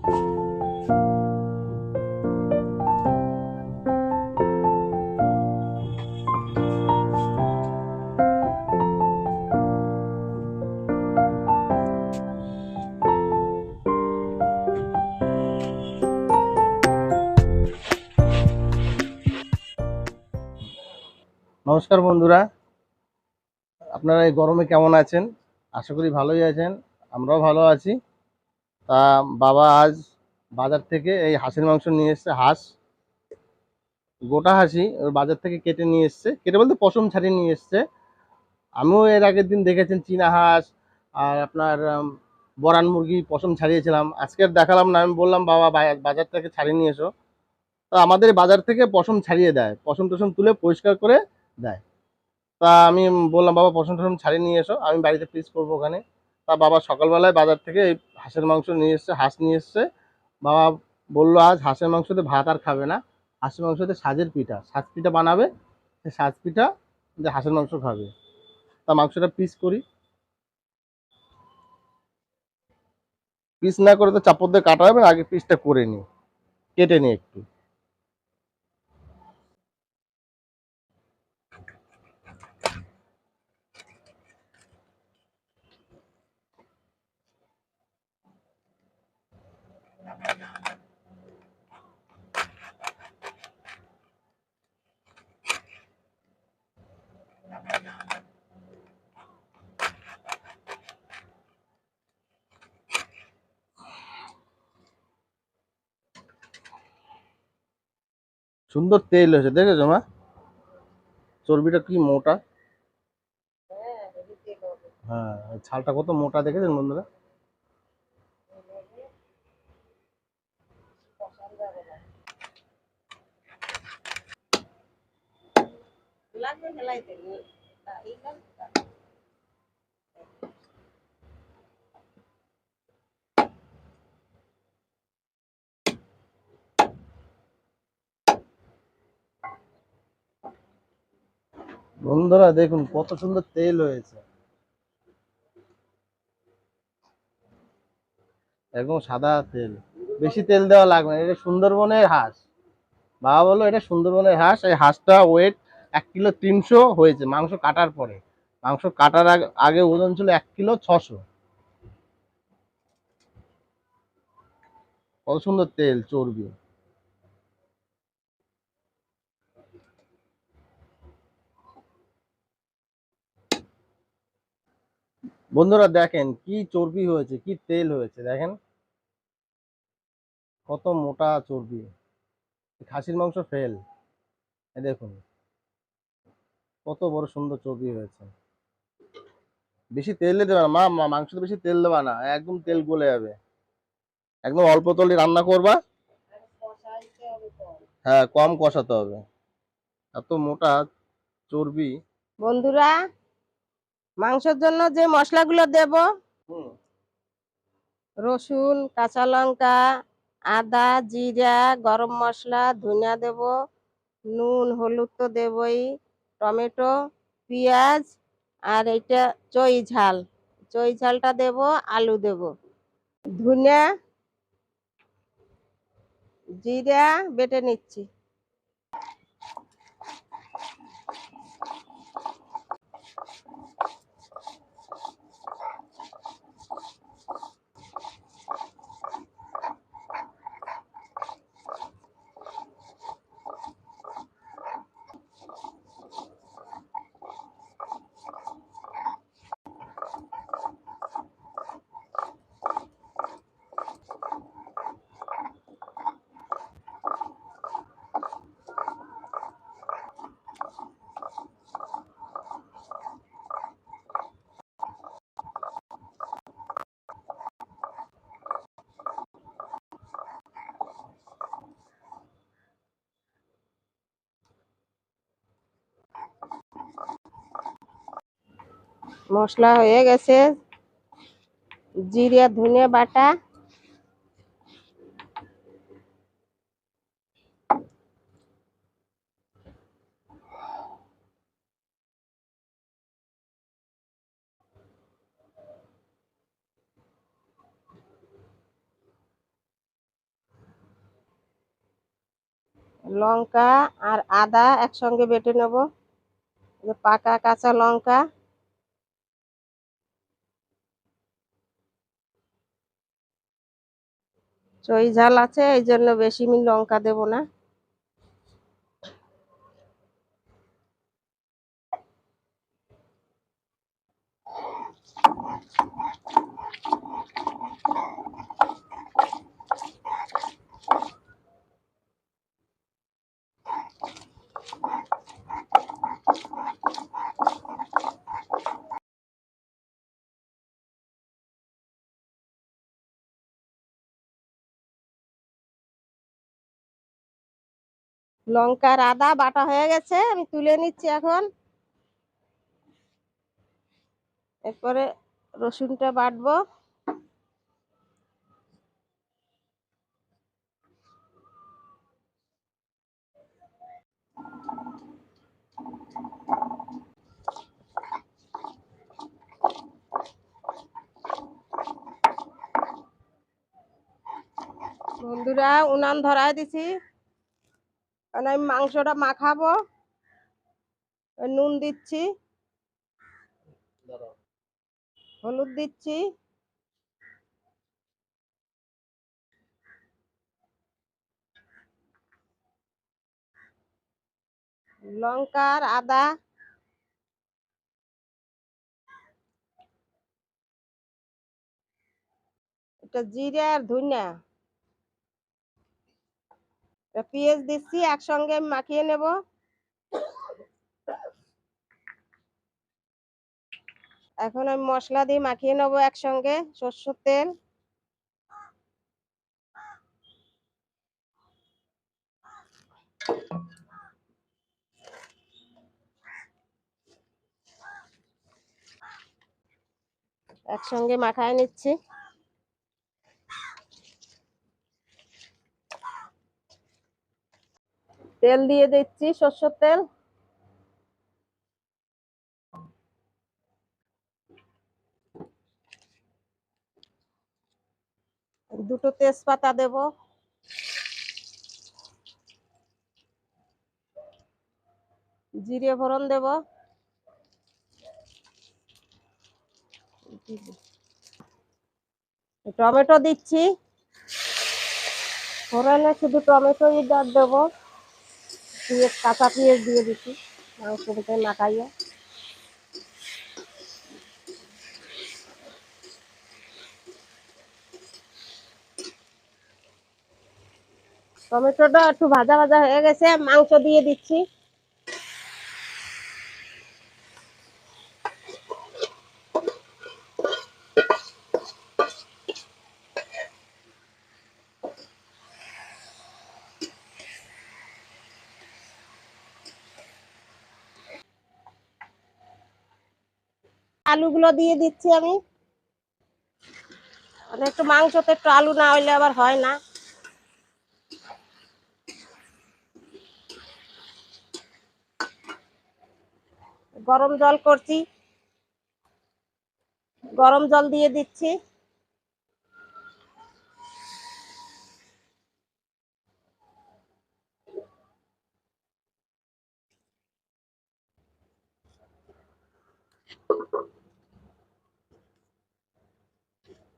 নমস্কার বন্ধুরা, আপনারা এই গরমে কেমন আছেন? আশা করি ভালোই আছেন। আমরাও ভালো আছি। তা বাবা আজ বাজার থেকে এই হাঁসের মাংস নিয়ে এসছে। হাঁস, গোটা হাঁসই ওর বাজার থেকে কেটে নিয়ে এসছে। কেটে বলতে পশম ছাড়িয়ে নিয়ে এসছে। আমিও এর আগের দিন দেখেছেন চীনা হাঁস আর আপনার বরান মুরগি পশম ছাড়িয়েছিলাম। আজকে আর দেখালাম না, আমি বললাম বাবা বাজার থেকে ছাড়িয়ে নিয়ে এসো। তো আমাদের বাজার থেকে পশম ছাড়িয়ে দেয়, পশম টশম তুলে পরিষ্কার করে দেয়। তা আমি বললাম বাবা পছন্দ টছন্দ ছাড়িয়ে নিয়ে এসো, আমি বাড়িতে পিস করবো ওখানে। তা বাবা সকালবেলায় বাজার থেকে এই হাঁসের মাংস নিয়ে এসছে, হাঁস নিয়ে এসছে। বাবা বললো আজ হাঁসের মাংসতে ভাত আর খাবে না, হাঁসের মাংসতে সাজের পিঠা, সাজ পিঠা বানাবে। সেই সাজ পিঠা যে হাঁসের মাংস খাবে। তা মাংসটা পিস করি, পিস না করে তো চাপড় দিয়ে কাটা হবে, আগে পিসটা করে নিই, কেটে নিই একটু। সুন্দর তেল হয়েছে, দেখেছো মা? চর্বিটা কি মোটা! হ্যাঁ, ছালটা কত মোটা দেখেছেন বন্ধুরা? বন্ধুরা দেখুন কত সুন্দর তেল হয়েছে, একদম সাদা তেল। বেশি তেল দেওয়া লাগবে না, এটা সুন্দরবনের হাঁস। বাবা বললো এটা সুন্দরবনের হাঁস। এই হাঁসটা ওয়েট 1 কিলো 300 হয়েছে মাংস কাটার পরে। মাংস কাটার আগে ওজন ছিল 1 কিলো 600। কত সুন্দর তেল, চর্বি। বন্ধুরা দেখেন কি চর্বি হয়েছে, কি তেল হয়েছে, দেখেন কত মোটা চর্বি। খাসির মাংস ফেল, এই দেখুন কত বড় সুন্দর চর্বি হয়েছে। বেশি তেল দিতে দেবে না মা, মাংসতে বেশি তেল দেবা না, একদম তেল গলে যাবে। একদম অল্প তেলে রান্না করবা। হ্যাঁ, কম কষাতে হবে, এত মোটা চর্বি। বন্ধুরা, মাংসের জন্য যে মশলাগুলো দেব: হুম। রসুন, কাঁচা লঙ্কা, আদা, জিরা, গরম মশলা, ধনিয়া দেব, নুন হলুদ তো দেবই, টমেটো, পেঁয়াজ, আর এইটা চই ঝালটা দেব, আলু দেব, ধনিয়া, জিরা বেটে নিচ্ছি। মশলা হয়ে গেছে, জিরা ধনিয়া বাটা, লঙ্কা আর আদা একসঙ্গে বেটে নেব। পাকা কাঁচা লঙ্কা, চই ঝাল আছে এই জন্য বেশি আমি লঙ্কা দেব না। লঙ্কার আদা বাটা হয়ে গেছে, আমি তুলে নিচ্ছি এখন। এরপরে রসুনটা বাটবো। বন্ধুরা, উনান ধরায় দিছি, কারণ আমি মাংসটা মাখাবো। নুন দিচ্ছি, হলুদ দিচ্ছি, লঙ্কার আদা, এটা জিরে আর ধনিয়া, পেঁয়াজ দিচ্ছি, একসঙ্গে আমি মাখিয়ে নেব। এখন আমি মশলা দিয়ে মাখিয়ে নেবো একসঙ্গে। সরষের তেল, একসঙ্গে মাখায় নিচ্ছি। তেল দিয়ে দিচ্ছি, সরষের তেল। দুটো তেজপাতা দেব, জিরে ফোড়ন দেব, টমেটো দিচ্ছি। ফোড়নে শুধু টমেটোই দেবো, পেঁয়াজ কাঁচা পেঁয়াজ দিয়ে দিচ্ছি মাংসটাকে মাখাইয়ে। টমেটোটা একটু ভাজা ভাজা হয়ে গেছে, মাংস দিয়ে দিচ্ছি। আলুগুলো দিয়ে দিচ্ছি আমি, মানে একটু মাংসতে একটু আলু না হইলে আবার হয় না। গরম জল করছি, গরম জল দিয়ে দিচ্ছি।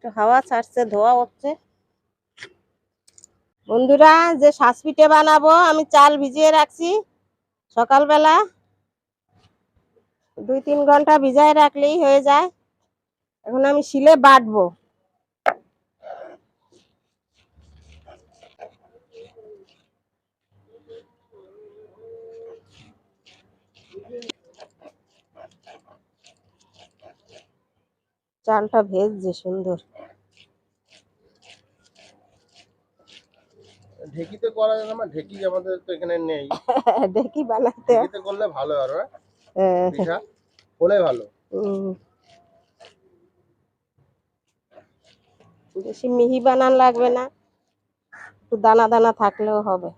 একটু হাওয়া ছাড়ছে, ধোয়া হচ্ছে। বন্ধুরা, যে শাঁস পিঠে বানাবো আমি চাল ভিজিয়ে রাখছি সকালবেলা, 2-3 ঘন্টা ভিজায় রাখলেই হয়ে যায়। এখন আমি শিলে বাটবো। চালটা ভেজছে সুন্দর। ঢেকিতে করা যায় না? ঢেকি আমাদের তো এখানে নেই। দেখি বানাতে ঢেকিতে করলে ভালো আর হ্যাঁ, পিঠা হলে ভালো। বেশি মিহি বানান লাগবে না, একটু দানা দানা থাকলেও হবে।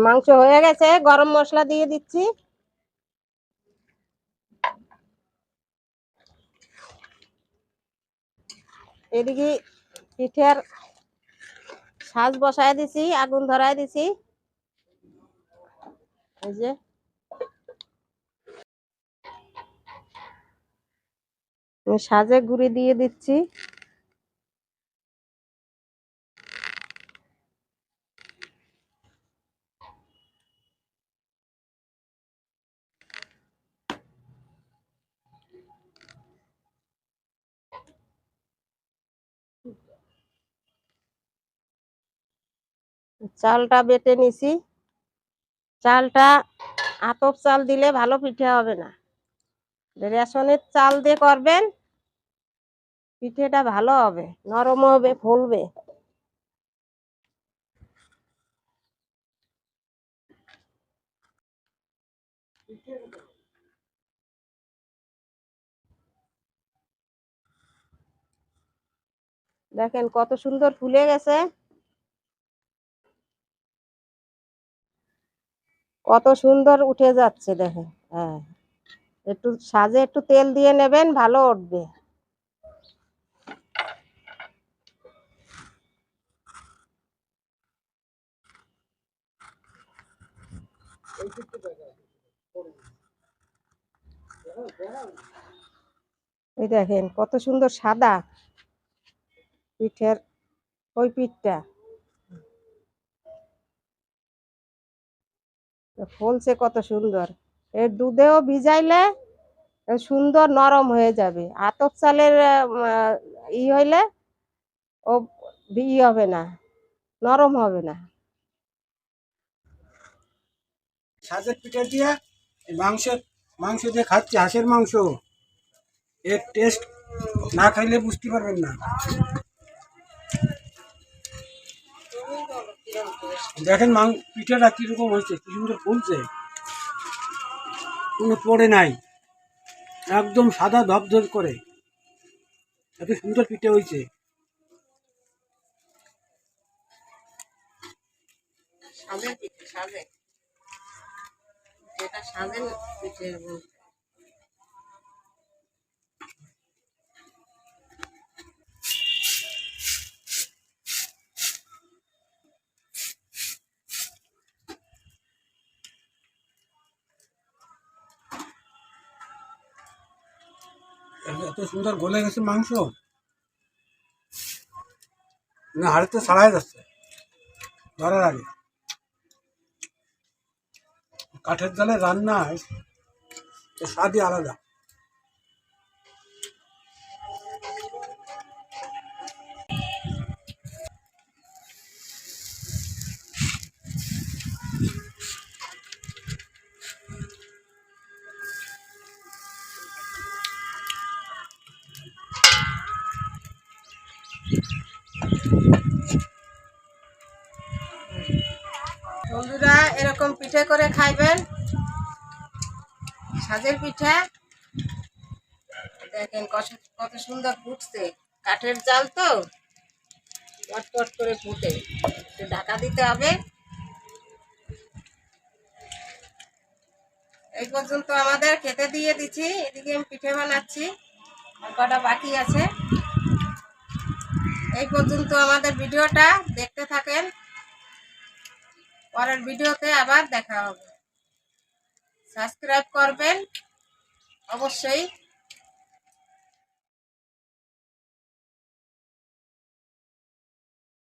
মাংস হয়ে গেছে, গরম মশলা দিয়ে দিচ্ছি। এদিকে পিঠের সাজ বসায় দিছি, আগুন ধরায় দিছি। এই যে সাজে গুঁড়ি দিয়ে দিচ্ছি। চালটা বেটে নিছি। চালটা আতপ চাল দিলে ভালো পিঠে হবে না, রেশনের চাল দিয়ে করবেন, পিঠেটা ভালো হবে, নরম হবে, ফুলবে। দেখেন কত সুন্দর ফুলে গেছে, কত সুন্দর উঠে যাচ্ছে দেখেন। হ্যাঁ, একটু সাজে একটু তেল দিয়ে নেবেন, ভালো উঠবে। এই দেখেন কত সুন্দর সাদা পিঠের ওই পিঠটা ফুলছে কত সুন্দর। এর দুধেও ভিজাইলে সুন্দর নরম হয়ে যাবে। আতপ চালের হইলে ও হবে না, নরম হবে না। সাজের পিঠে দিয়ে মাংস মাংস দিয়ে খাচ্ছি, হাঁসের মাংস। এর টেস্ট না খাইলে বুঝতে পারবেন না। দেখেন পিঠাটা কিরকম হয়েছে, কি সুন্দর ফুলছে, কোনো পড়ে নাই, একদম সাদা ধপধপ করে, এত সুন্দর পিঠে হয়েছে। সাজের পিঠে, সাজে এটা সাজের পিঠে। এত সুন্দর গলে গেছে মাংস, না হাড়িতে ছাড়াই যাচ্ছে ধরার আগে। কাঠের জালে রান্না হয়, স্বাদই আলাদা। বন্ধুরা এরকম পিঠে করে খাইবেন, সাজের পিঠা। দেখেন কত সুন্দর ফুটছে, কাঠের জাল তো চটপট করে ফুটে, একটু ঢাকা দিতে হবে। এই পর্যন্ত আমাদের খেতে দিয়ে দিচ্ছি। এদিকে আমি পিঠে বানাচ্ছি, আর কটা বাকি আছে। এই পর্যন্ত আমাদের ভিডিওটা দেখতে থাকেন, পরের ভিডিওতে আবার দেখা হবে। সাবস্ক্রাইব করবেন অবশ্যই।